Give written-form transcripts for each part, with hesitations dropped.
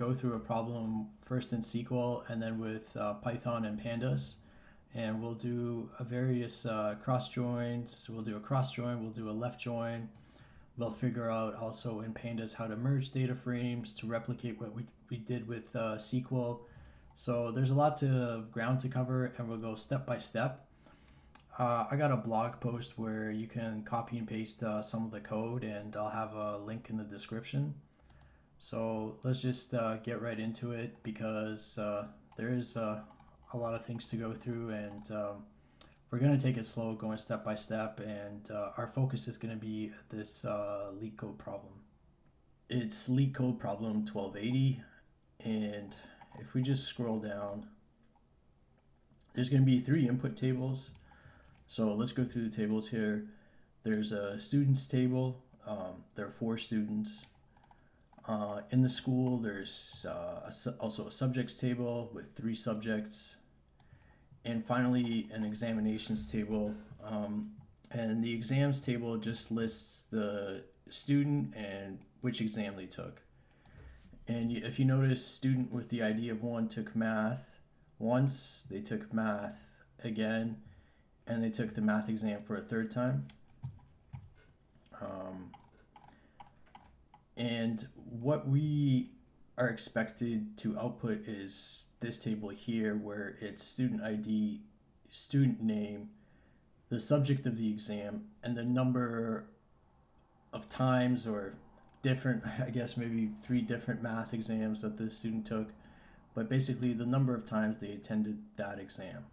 go through a problem first in SQL and then with Python and Pandas. And we'll do a various cross joins. We'll do a cross join, we'll do a left join. We'll figure out also in Pandas how to merge data frames to replicate what we did with SQL. So there's a lot of ground to cover, and we'll go step by step. I got a blog post where you can copy and paste some of the code, and I'll have a link in the description. So let's just get right into it, because there is a lot of things to go through, and we're going to take it slow, going step by step, and our focus is going to be this LeetCode problem. It's LeetCode problem 1280, and if we just scroll down, there's going to be 3 input tables. So let's go through the tables here. There's a students table. There are 4 students. In the school, there's also a subjects table with 3 subjects. And finally, an examinations table. And the exams table just lists the student and which exam they took. And if you notice, student with the ID of 1 took math once, they took math again, and they took the math exam for a 3rd time. And what we are expected to output is this table here, where it's student ID, student name, the subject of the exam, and the number of times, or different, I guess maybe 3 different math exams that the student took, but basically the number of times they attended that exam.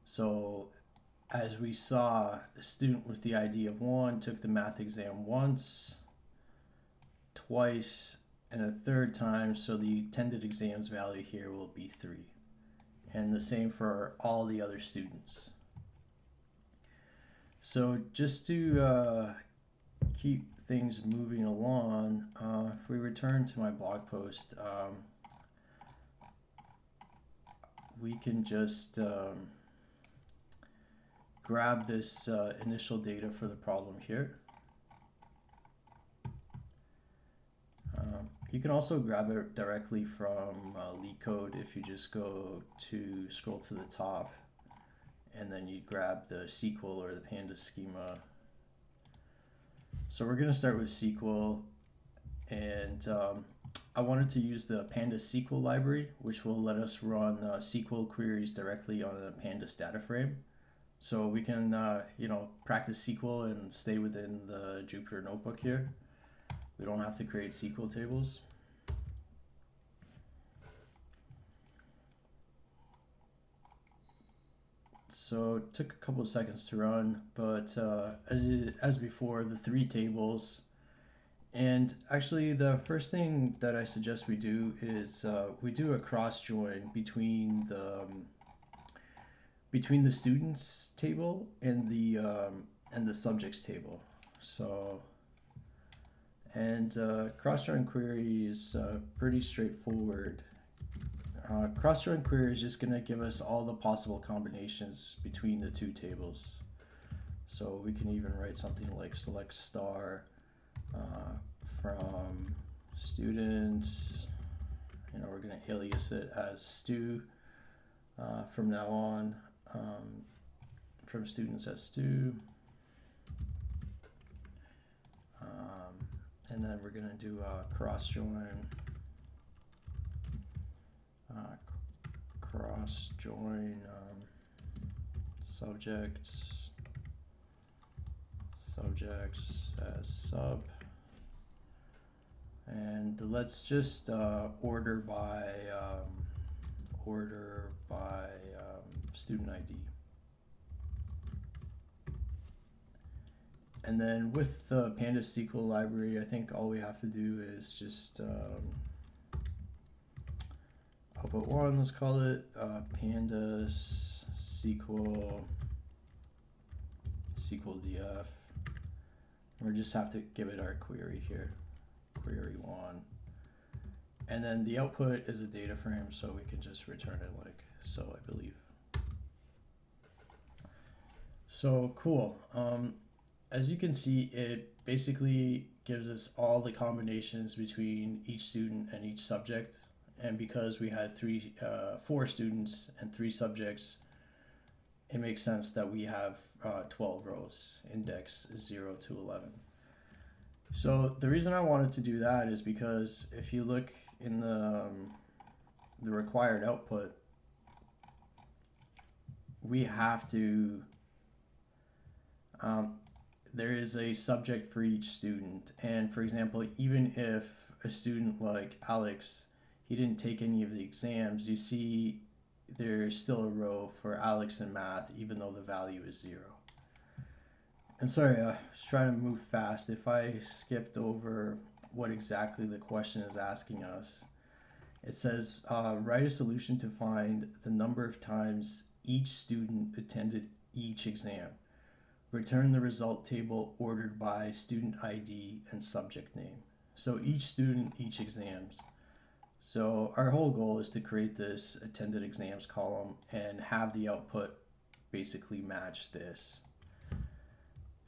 So as we saw, a student with the ID of 1 took the math exam once, twice, and a 3rd time, so the attended exams value here will be 3. And the same for all the other students. So just to keep things moving along, if we return to my blog post, we can just grab this initial data for the problem here. You can also grab it directly from LeetCode if you just go to scroll to the top, and then you grab the SQL or the Pandas schema. So we're going to start with SQL, and I wanted to use the Pandas SQL library, which will let us run SQL queries directly on a Pandas data frame. So we can practice SQL and stay within the Jupyter notebook here. We don't have to create SQL tables. So it took a couple of seconds to run, but as before, the 3 tables. And actually, the first thing that I suggest we do is we do a cross join between the students table and the subjects table. So, and cross join query is pretty straightforward. Cross join query is just going to give us all the possible combinations between the 2 tables. So we can even write something like select star from students. We're going to alias it as stu from now on. From students as stu. And then we're going to do a cross join. Subjects as sub, and let's just order by student ID. And then with the Pandas SQL library, I think all we have to do is just output 1, let's call it Pandas SQL df. We just have to give it our query here, query 1. And then the output is a data frame, so we can just return it like so, I believe. So cool. As you can see, it basically gives us all the combinations between each student and each subject. And because we had 4 students and 3 subjects, it makes sense that we have 12 rows, index 0 to 11. So the reason I wanted to do that is because if you look in the required output, we have to, there is a subject for each student. And for example, even if a student like Alex, he didn't take any of the exams, you see there's still a row for Alex in math, even though the value is 0. And sorry, I was trying to move fast. If I skipped over what exactly the question is asking us, it says, write a solution to find the number of times each student attended each exam. Return the result table ordered by student ID and subject name. So each student, each exams. So our whole goal is to create this attended exams column and have the output basically match this.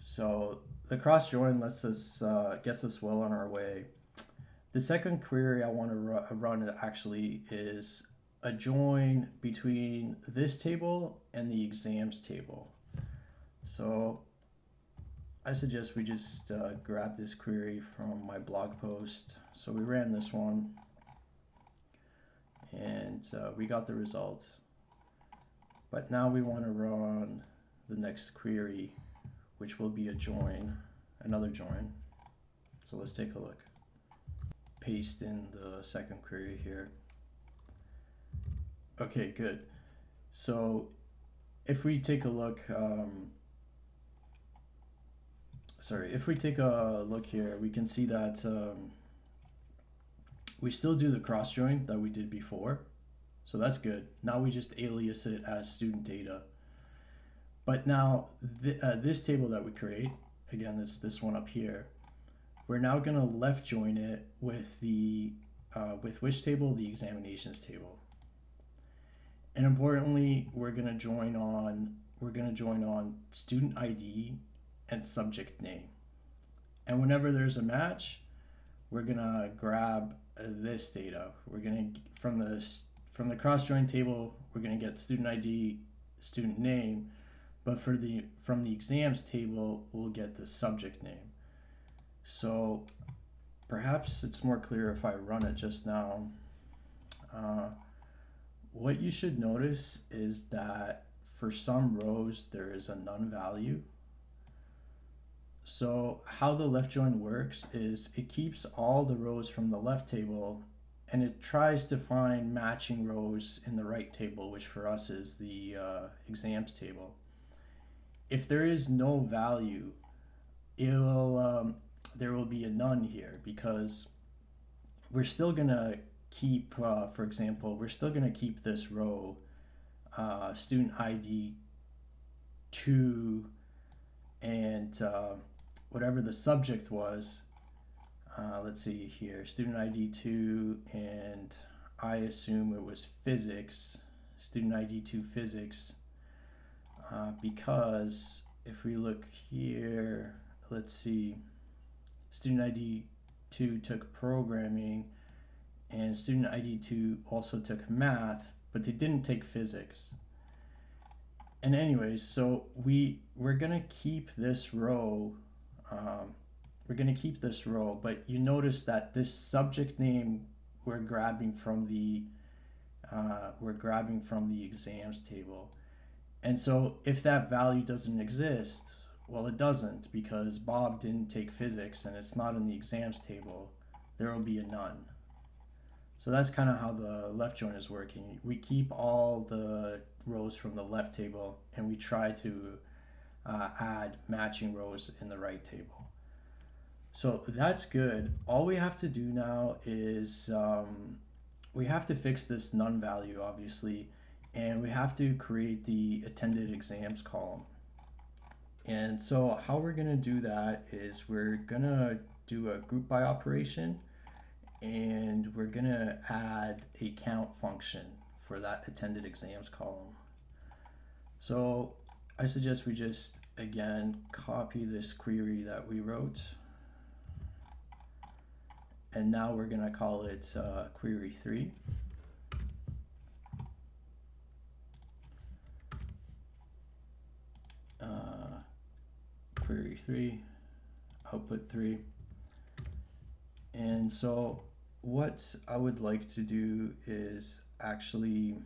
So the cross join lets us gets us well on our way. The second query I want to run actually is a join between this table and the exams table. So I suggest we just grab this query from my blog post. So we ran this one and we got the result. But now we want to run the next query, which will be a join, another join. So let's take a look. Paste in the second query here. Okay, good. So if we take a look, if we take a look here, we can see that we still do the cross join that we did before. So that's good. Now we just alias it as student data. But now this table that we create, again, this one up here, we're now going to left join it with the with which table? The examinations table. And importantly, we're going to join on student ID and subject name. And whenever there's a match, we're going to grab this data. We're going to from the cross join table, we're going to get student ID, student name, but from the exams table, we'll get the subject name. So perhaps it's more clear if I run it just now. What you should notice is that for some rows, there is a none value. So how the left join works is it keeps all the rows from the left table and it tries to find matching rows in the right table, which for us is the exams table. If there is no value, there will be a none here because we're still gonna keep, for example, we're still gonna keep this row, student ID 2 and whatever the subject was. Let's see here, student ID 2, and I assume it was physics, student ID 2 physics, because if we look here, let's see, student ID 2 took programming and student ID 2 also took math, but they didn't take physics. And anyways, so we're gonna keep this row, but you notice that this subject name we're grabbing from the exams table. And so if that value doesn't exist, well, it doesn't, because Bob didn't take physics and it's not in the exams table, there will be a none. So that's kind of how the left join is working. We keep all the rows from the left table and we try to add matching rows in the right table. So that's good. All we have to do now is we have to fix this none value, obviously, and we have to create the attended exams column. And so how we're going to do that is we're going to do a group by operation, and we're going to add a count function for that attended exams column. So I suggest we just, again, copy this query that we wrote. And now we're gonna call it query 3. Query 3, output 3. And so what I would like to do is actually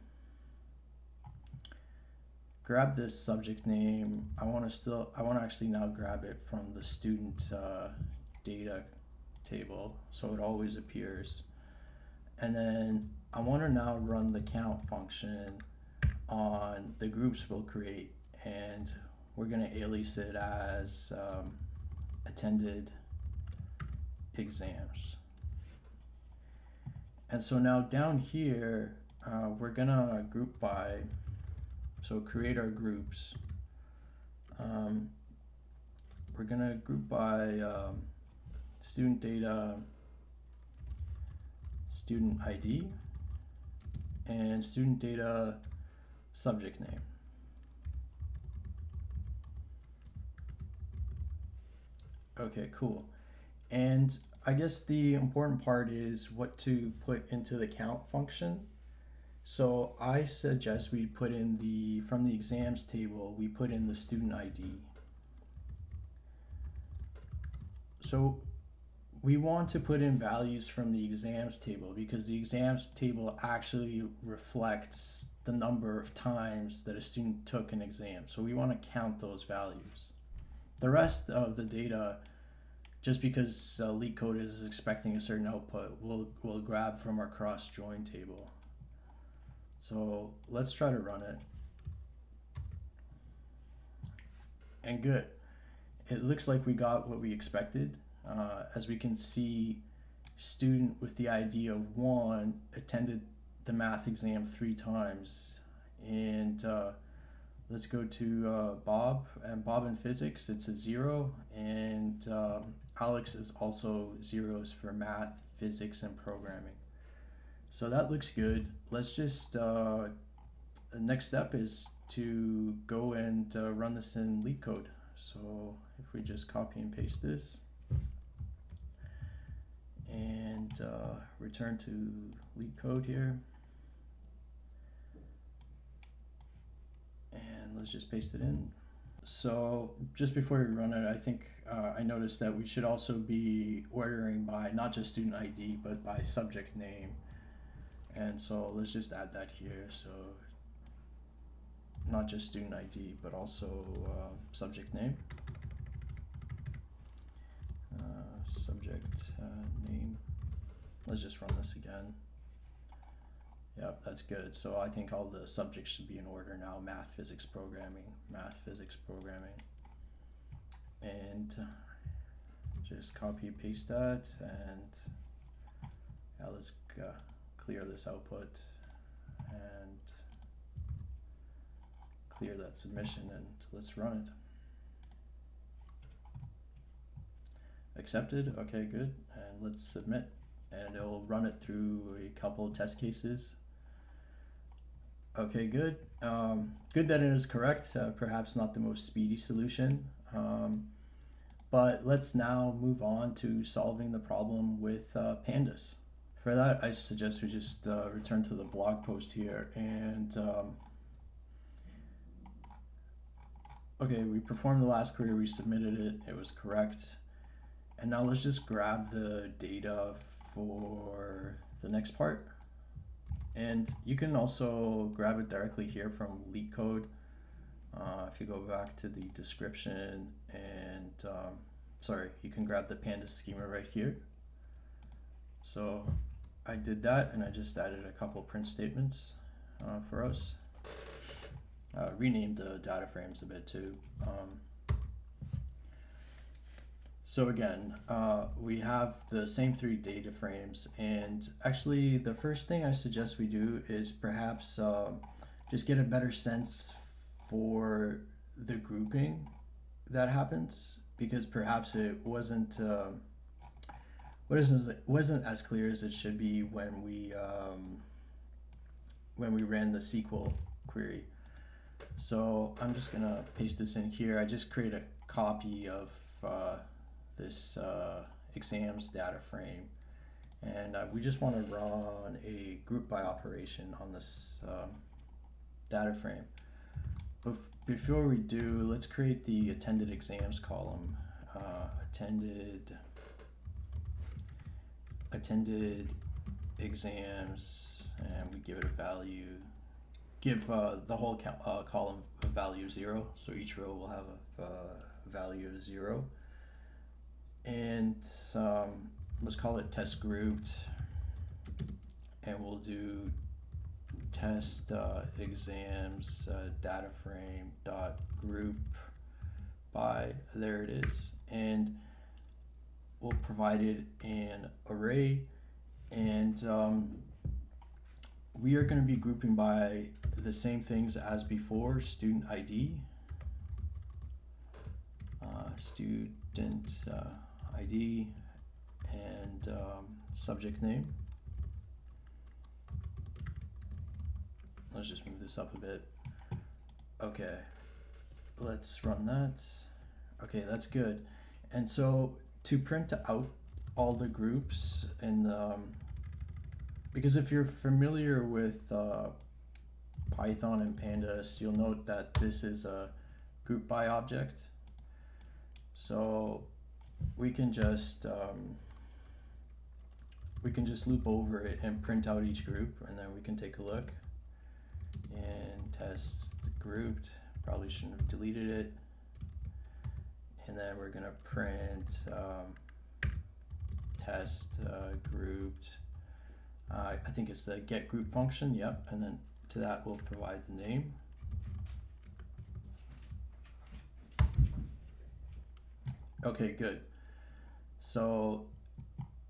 grab this subject name. I want to actually now grab it from the student data table, so it always appears. And then I want to now run the count function on the groups we'll create, and we're going to alias it as attended exams. And so now down here, we're going to group by, so create our groups. We're going to group by student data, student ID, and student data subject name. Okay, cool. And I guess the important part is what to put into the count function. So I suggest we put in from the exams table, we put in the student ID. So we want to put in values from the exams table because the exams table actually reflects the number of times that a student took an exam. So we want to count those values. The rest of the data, just because LeetCode is expecting a certain output, we'll grab from our cross-join table. So let's try to run it. And good. It looks like we got what we expected. As we can see, student with the ID of 1 attended the math exam 3 times. And let's go to Bob, and Bob in physics, it's a 0, and Alex is also 0s for math, physics, and programming. So that looks good. Let's just, the next step is to go and run this in LeetCode. So if we just copy and paste this, and return to LeetCode here, and let's just paste it in. So just before we run it, I think I noticed that we should also be ordering by not just student ID, but by subject name. And so let's just add that here. So not just student ID, but also subject name. Subject name. Let's just run this again. Yep, that's good. So I think all the subjects should be in order now. Math, physics, programming, math, physics, programming. And just copy paste that, and now let's clear this output and clear that submission, and let's run it. Accepted. Okay, good. And let's submit, and it'll run it through a couple of test cases. Okay, good. Good that it is correct. Perhaps not the most speedy solution, but let's now move on to solving the problem with Pandas. For that, I suggest we just return to the blog post here, and okay, we performed the last query, we submitted it, it was correct. And now let's just grab the data for the next part. And you can also grab it directly here from LeetCode. If you go back to the description, and sorry, you can grab the Pandas schema right here. So I did that, and I just added a couple print statements for us. Renamed the data frames a bit too. So again, we have the same 3 data frames, and actually the first thing I suggest we do is perhaps just get a better sense for the grouping that happens, because perhaps it wasn't as clear as it should be when we ran the SQL query. So I'm just gonna paste this in here. I just create a copy of this exams data frame, And we just want to run a group by operation on this data frame. Before we do, let's create the attended exams column. Attended exams, and we give it a value. Give the whole column a value of 0, so each row will have a value of 0. And let's call it test grouped, and we'll do test exams data frame dot group by, there it is, and we'll provide it an array, and we are going to be grouping by the same things as before: student ID, ID, and subject name. Let's just move this up a bit. Okay, let's run that. Okay, that's good. And so to print out all the groups, and because if you're familiar with Python and Pandas, you'll note that this is a group by object. So we can just loop over it and print out each group, and then we can take a look and test grouped. Probably shouldn't have deleted it. And then we're gonna print test grouped. I think it's the get group function. Yep. And then to that we'll provide the name. Okay, good. So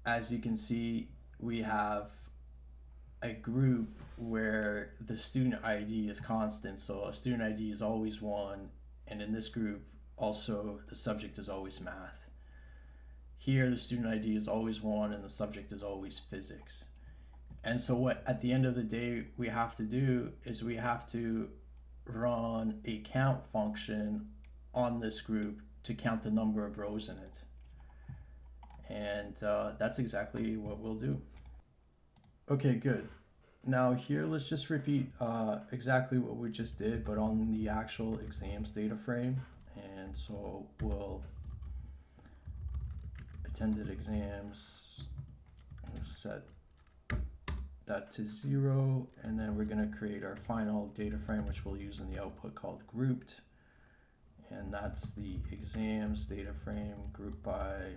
as you can see, we have a group where the student ID is constant, so a student ID is always 1, and in this group also the subject is always math. Here the student ID is always 1 and the subject is always physics. And so what at the end of the day we have to do is we have to run a count function on this group to count the number of rows in it. And that's exactly what we'll do. Okay, good. Now here, let's just repeat exactly what we just did, but on the actual exams data frame. And so we'll attended exams, set that to 0, and then we're going to create our final data frame, which we'll use in the output, called grouped. And that's the exams data frame group by,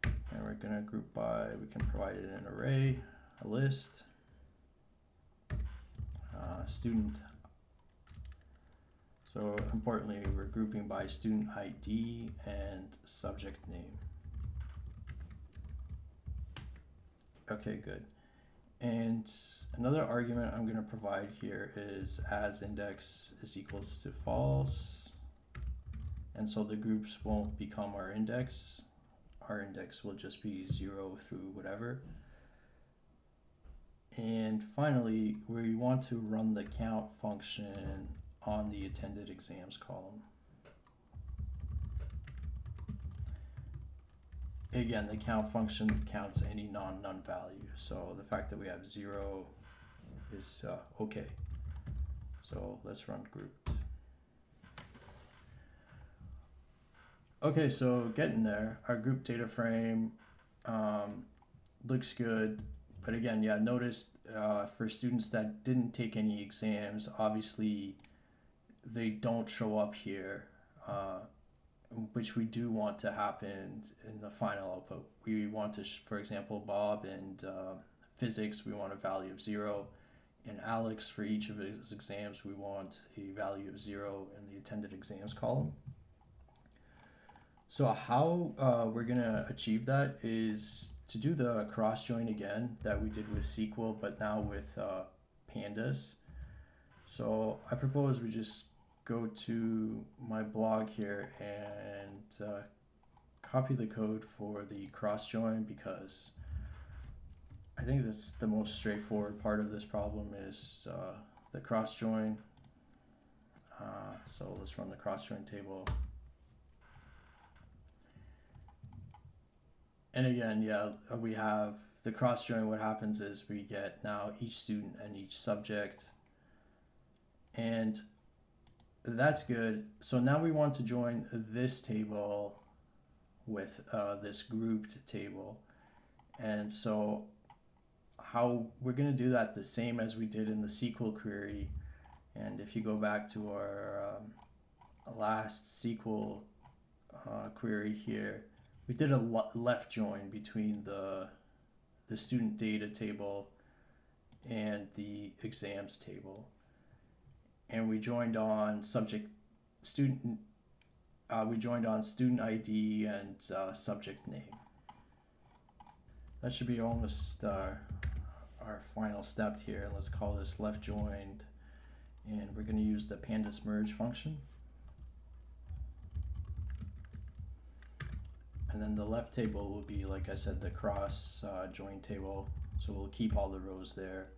and we're going to group by, we can provide it an array, a list, student. So importantly, we're grouping by student ID and subject name. Okay, good. And another argument I'm going to provide here is as index is equals to false. And so the groups won't become our index. Our index will just be 0 through whatever. And finally, we want to run the count function on the attended exams column. Again, the count function counts any non-none value. So the fact that we have 0 is okay. So let's run grouped. Okay, so getting there, our group data frame looks good. But again, yeah, notice for students that didn't take any exams, obviously they don't show up here, which we do want to happen in the final output. We want to, for example, Bob and physics, we want a value of 0. And Alex, for each of his exams, we want a value of 0 in the attended exams column. So how we're going to achieve that is to do the cross join again that we did with SQL, but now with Pandas. So I propose we just go to my blog here and copy the code for the cross join, because I think that's the most straightforward part of this problem is the cross join. So let's run the cross join table. And again, yeah, we have the cross join. What happens is we get now each student and each subject, and that's good. So now we want to join this table with this grouped table. And so how we're going to do that the same as we did in the SQL query. And if you go back to our last SQL query here, we did a left join between the student data table and the exams table. And we joined on student ID and subject name. That should be almost our final step here. Let's call this left joined, and we're going to use the pandas merge function. And then the left table will be, like I said, the cross join table. So we'll keep all the rows there.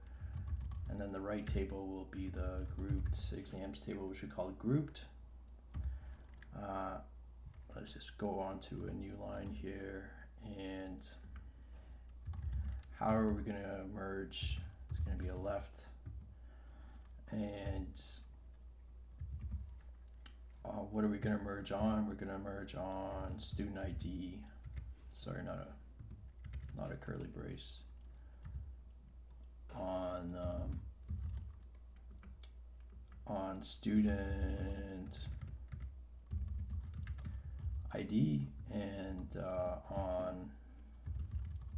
And then the right table will be the grouped exams table, which we call grouped. Let's just go on to a new line here. And how are we going to merge? It's going to be a left. And what are we going to merge on? We're going to merge on student ID. Sorry, not a curly brace. On student ID and on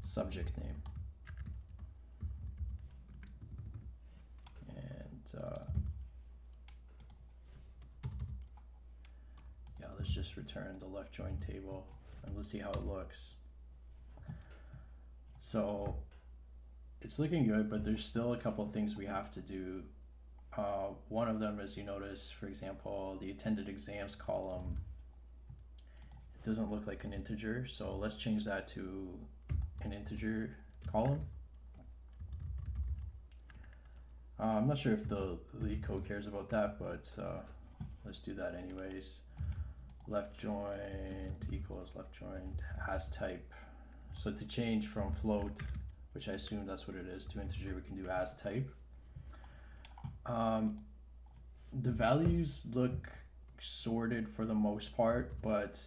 subject name. And yeah, let's just return the left join table and let's see how it looks. So it's looking good, but there's still a couple of things we have to do. One of them is, you notice, for example, the attended exams column, it doesn't look like an integer, so let's change that to an integer column. I'm not sure if the LeetCode cares about that, but let's do that anyways. Left joined equals left joined as type. So to change from float, which I assume that's what it is, to integer, we can do as type. The values look sorted for the most part, but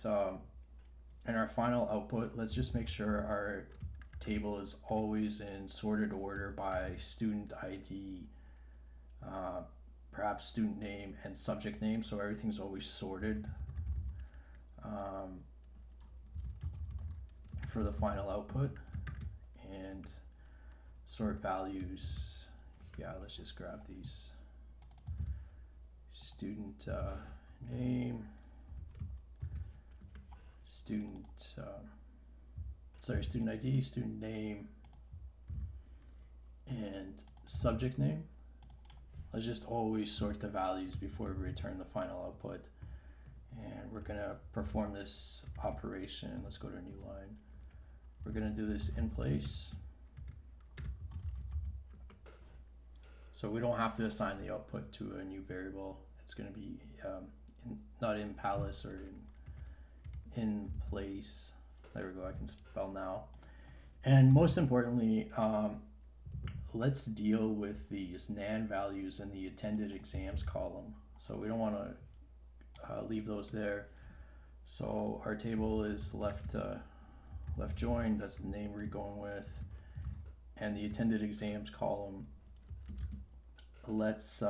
in our final output, let's just make sure our table is always in sorted order by student ID, perhaps student name and subject name, so everything's always sorted for the final output. And sort values, yeah, let's just grab these. Student name, student ID, student name, and subject name. Let's just always sort the values before we return the final output. And we're gonna perform this operation. Let's go to a new line. We're gonna do this in place. So we don't have to assign the output to a new variable. It's going to be not in Palace or in place. There we go, I can spell now. And most importantly, let's deal with these NaN values in the attended exams column. So we don't want to leave those there. So our table is left joined, that's the name we're going with. And the attended exams column, let's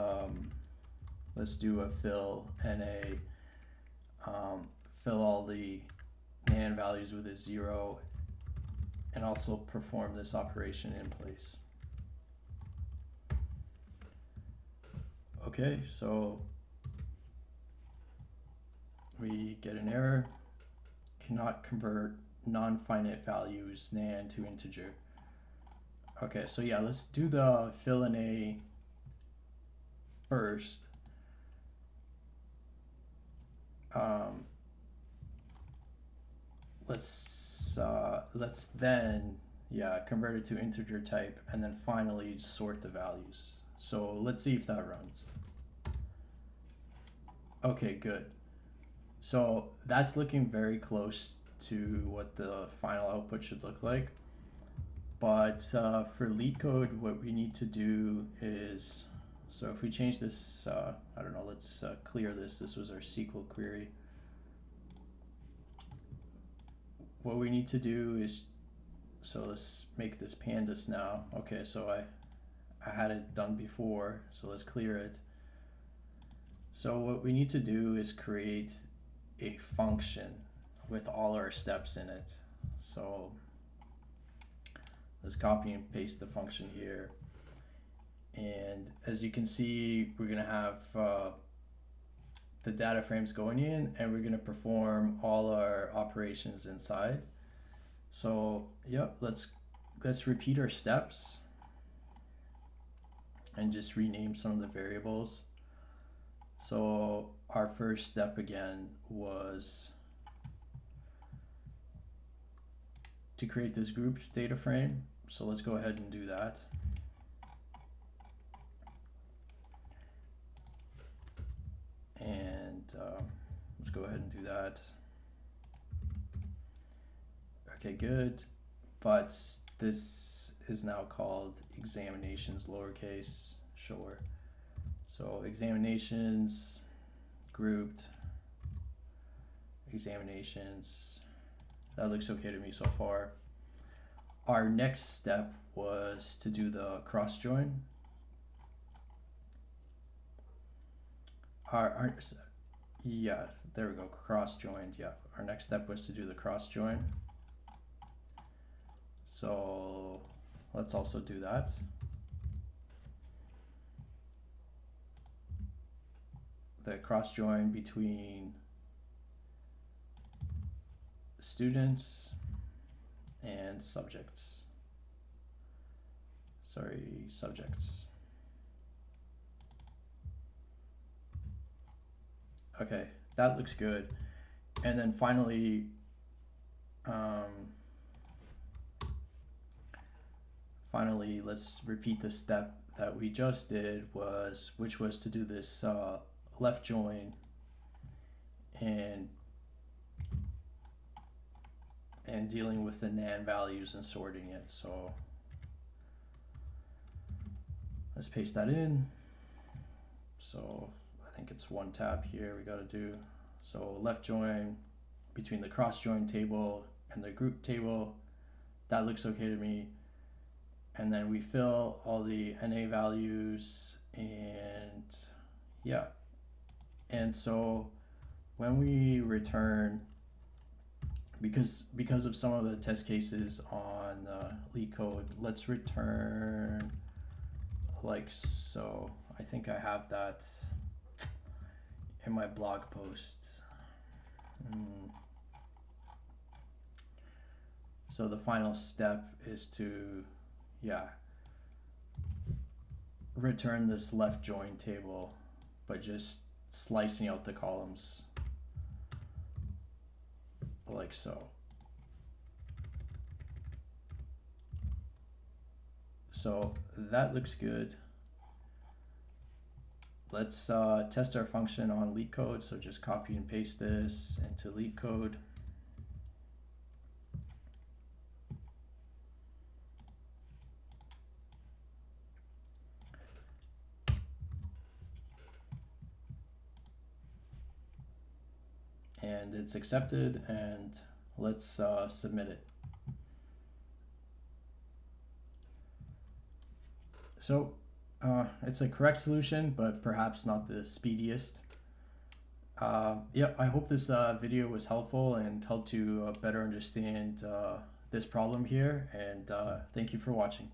do a fill NA, fill all the NaN values with a 0, and also perform this operation in place. Okay, so we get an error, cannot convert non-finite values NaN to integer. Okay, so yeah, let's do the fill NA first. Let's then convert it to integer type, and then finally sort the values. So let's see if that runs. Okay, good. So that's looking very close to what the final output should look like. But for LeetCode, what we need to do is, so if we change this, I don't know, let's clear this. This was our SQL query. What we need to do is, so let's make this pandas now. Okay, so I had it done before, so let's clear it. So what we need to do is create a function with all our steps in it. So let's copy and paste the function here. And as you can see, we're gonna have the data frames going in, and we're gonna perform all our operations inside. So yep, let's repeat our steps and just rename some of the variables. So our first step again was to create this group data frame. So let's go ahead and do that. And let's go ahead and do that. Okay, good. But this is now called examinations lowercase, sure. So examinations grouped, examinations, that looks okay to me so far. Our next step was to do the cross join. Yeah, there we go, cross joined. Yeah, our next step was to do the cross join. So let's also do that. The cross join between students and subjects. Sorry, subjects. Okay, that looks good. And then finally, let's repeat the step that we just did, which was to do this left join and dealing with the NaN values and sorting it. So let's paste that in. So I think it's one tab here we got to do. So left join between the cross join table and the group table. That looks okay to me. And then we fill all the NA values, and yeah. And so when we return, because of some of the test cases on LeetCode, let's return like so. I think I have that in my blog post. So the final step is to, yeah, return this left join table, but just slicing out the columns like so. So that looks good. Let's test our function on LeetCode. So just copy and paste this into LeetCode. And it's accepted, and let's submit it. So it's a correct solution, but perhaps not the speediest. Yeah, I hope this video was helpful and helped you better understand this problem here, and thank you for watching.